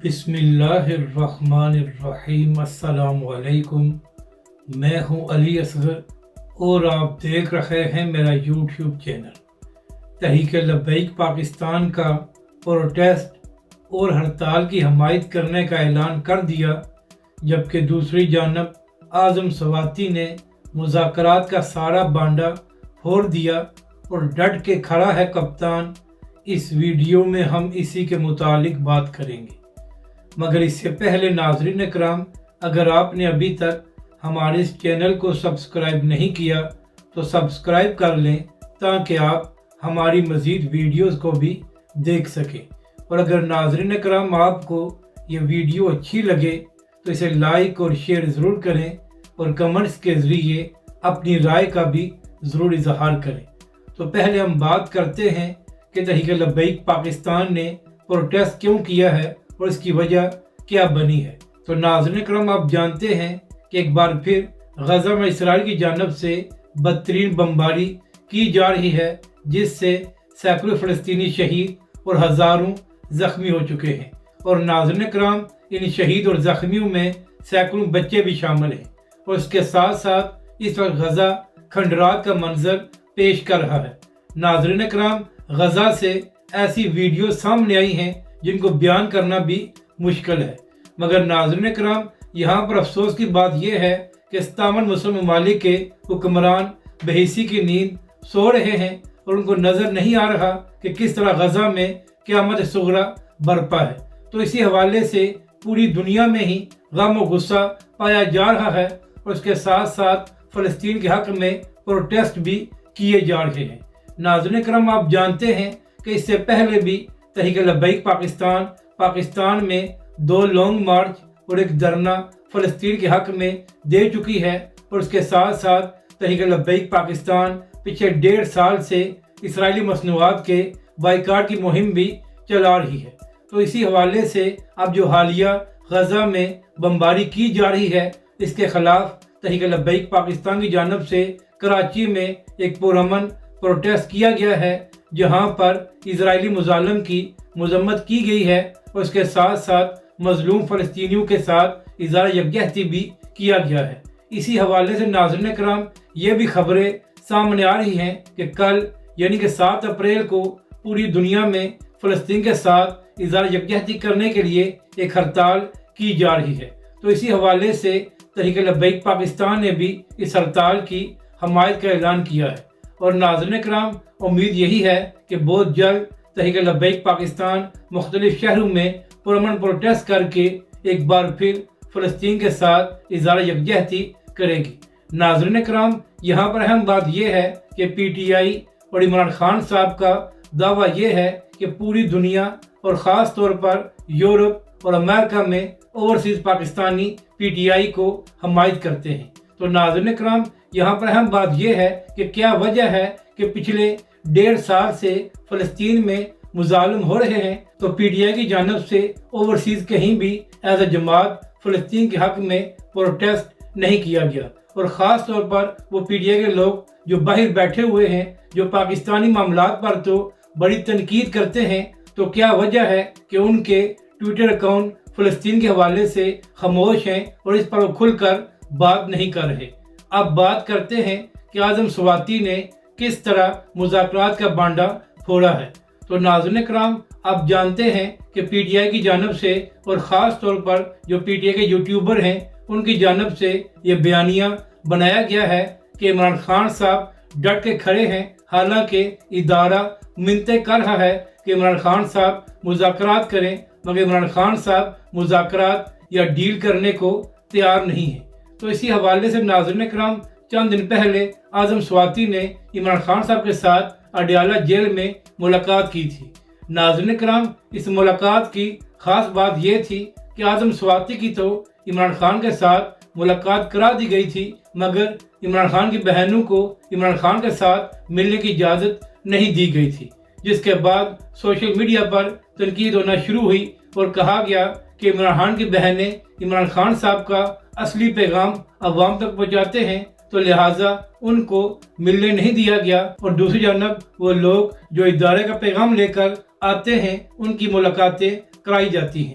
بسم اللہ الرحمن الرحیم۔ السلام علیکم، میں ہوں علی اصغر اور آپ دیکھ رہے ہیں میرا یوٹیوب چینل۔ تحریک لبیک پاکستان کا پروٹیسٹ اور ہڑتال کی حمایت کرنے کا اعلان کر دیا، جبکہ دوسری جانب اعظم سواتی نے مذاکرات کا سارا بانڈا پھوڑ دیا اور ڈٹ کے کھڑا ہے کپتان۔ اس ویڈیو میں ہم اسی کے متعلق بات کریں گے، مگر اس سے پہلے ناظرین کرام، اگر آپ نے ابھی تک ہمارے اس چینل کو سبسکرائب نہیں کیا تو سبسکرائب کر لیں تاکہ آپ ہماری مزید ویڈیوز کو بھی دیکھ سکیں۔ اور اگر ناظرین کرام آپ کو یہ ویڈیو اچھی لگے تو اسے لائک اور شیئر ضرور کریں اور کمنٹس کے ذریعے اپنی رائے کا بھی ضرور اظہار کریں۔ تو پہلے ہم بات کرتے ہیں کہ تحریک لبیک پاکستان نے پروٹیسٹ کیوں کیا ہے اور اس کی وجہ کیا بنی ہے۔ تو ناظرین کرام، آپ جانتے ہیں کہ ایک بار پھر غزہ میں اسرائیل کی جانب سے بدترین بمباری کی جا رہی ہے، جس سے سینکڑوں فلسطینی شہید اور ہزاروں زخمی ہو چکے ہیں۔ اور ناظرین کرام، ان شہید اور زخمیوں میں سینکڑوں بچے بھی شامل ہیں، اور اس کے ساتھ ساتھ اس وقت غزہ کھنڈرات کا منظر پیش کر رہا ہے۔ ناظرین کرام، غزہ سے ایسی ویڈیو سامنے آئی ہیں جن کو بیان کرنا بھی مشکل ہے، مگر ناظرین کرام، یہاں پر افسوس کی بات یہ ہے کہ 57 مسلم ممالک کے حکمران بے حسی کی نیند سو رہے ہیں اور ان کو نظر نہیں آ رہا کہ کس طرح غزہ میں قیامت صغریٰ برپا ہے۔ تو اسی حوالے سے پوری دنیا میں ہی غم و غصہ پایا جا رہا ہے، اور اس کے ساتھ ساتھ فلسطین کے حق میں پروٹیسٹ بھی کیے جا رہے ہیں۔ ناظرین کرام، آپ جانتے ہیں کہ اس سے پہلے بھی تحریک لبیک پاکستان میں 2 لانگ مارچ اور ایک دھرنا فلسطین کے حق میں دے چکی ہے، اور اس کے ساتھ ساتھ تحریک لبیک پاکستان پچھلے 1.5 سال سے اسرائیلی مصنوعات کے بائیکاٹ کی مہم بھی چلا رہی ہے۔ تو اسی حوالے سے اب جو حالیہ غزہ میں بمباری کی جا رہی ہے، اس کے خلاف تحریک لبیک پاکستان کی جانب سے کراچی میں ایک پرامن پروٹیسٹ کیا گیا ہے، جہاں پر اسرائیلی مظالم کی مذمت کی گئی ہے، اور اس کے ساتھ ساتھ مظلوم فلسطینیوں کے ساتھ اظہار یکجہتی بھی کیا گیا ہے۔ اسی حوالے سے ناظرین کرام، یہ بھی خبریں سامنے آ رہی ہیں کہ کل یعنی کہ 7 اپریل کو پوری دنیا میں فلسطین کے ساتھ اظہار یکجہتی کرنے کے لیے ایک ہڑتال کی جا رہی ہے۔ تو اسی حوالے سے تحریک لبیک پاکستان نے بھی اس ہڑتال کی حمایت کا اعلان کیا ہے، اور ناظرین کرام، امید یہی ہے کہ بہت جلد تحریک لبیک پاکستان مختلف شہروں میں پرامن پروٹیسٹ کر کے ایک بار پھر فلسطین کے ساتھ اظہار یکجہتی کرے گی۔ ناظرین کرام، یہاں پر اہم بات یہ ہے کہ پی ٹی آئی اور عمران خان صاحب کا دعویٰ یہ ہے کہ پوری دنیا اور خاص طور پر یورپ اور امریکہ میں overseas Pakistani P T I کو حمایت کرتے ہیں۔ تو ناظرین کرام، یہاں پر اہم بات یہ ہے کہ کیا وجہ ہے کہ پچھلے 1.5 سال سے فلسطین میں مظالم ہو رہے ہیں، تو پی ٹی آئی کی جانب سے اوورسیز کہیں بھی ایز اے جماعت فلسطین کے حق میں پروٹیسٹ نہیں کیا گیا، اور خاص طور پر وہ پی ٹی آئی کے لوگ جو باہر بیٹھے ہوئے ہیں، جو پاکستانی معاملات پر تو بڑی تنقید کرتے ہیں، تو کیا وجہ ہے کہ ان کے ٹویٹر اکاؤنٹ فلسطین کے حوالے سے خاموش ہیں اور اس پر وہ کھل کر بات نہیں کر رہے۔ اب بات کرتے ہیں کہ اعظم سواتی نے کس طرح مذاکرات کا بانڈا پھوڑا ہے۔ تو ناظرین کرام، آپ جانتے ہیں کہ پی ٹی آئی کی جانب سے اور خاص طور پر جو پی ٹی آئی کے یوٹیوبر ہیں، ان کی جانب سے یہ بیانیہ بنایا گیا ہے کہ عمران خان صاحب ڈٹ کے کھڑے ہیں، حالانکہ ادارہ منتیں کر رہا ہے کہ عمران خان صاحب مذاکرات کریں، مگر عمران خان صاحب مذاکرات یا ڈیل کرنے کو تیار نہیں ہیں۔ تو اسی حوالے سے ناظرین کرام، چند دن پہلے اعظم سواتی نے عمران خان صاحب کے ساتھ اڈیالہ جیل میں ملاقات کی تھی۔ ناظرین کرام، اس ملاقات کی خاص بات یہ تھی کہ اعظم سواتی کی تو عمران خان کے ساتھ ملاقات کرا دی گئی تھی، مگر عمران خان کی بہنوں کو عمران خان کے ساتھ ملنے کی اجازت نہیں دی گئی تھی، جس کے بعد سوشل میڈیا پر تنقید ہونا شروع ہوئی اور کہا گیا کہ عمران خان کی بہنیں عمران خان صاحب کا اصلی پیغام عوام تک پہنچاتے ہیں، تو لہٰذا ان کو ملنے نہیں دیا گیا، اور دوسری جانب وہ لوگ جو ادارے کا پیغام لے کر آتے ہیں ان کی ملاقاتیں کرائی جاتی ہیں۔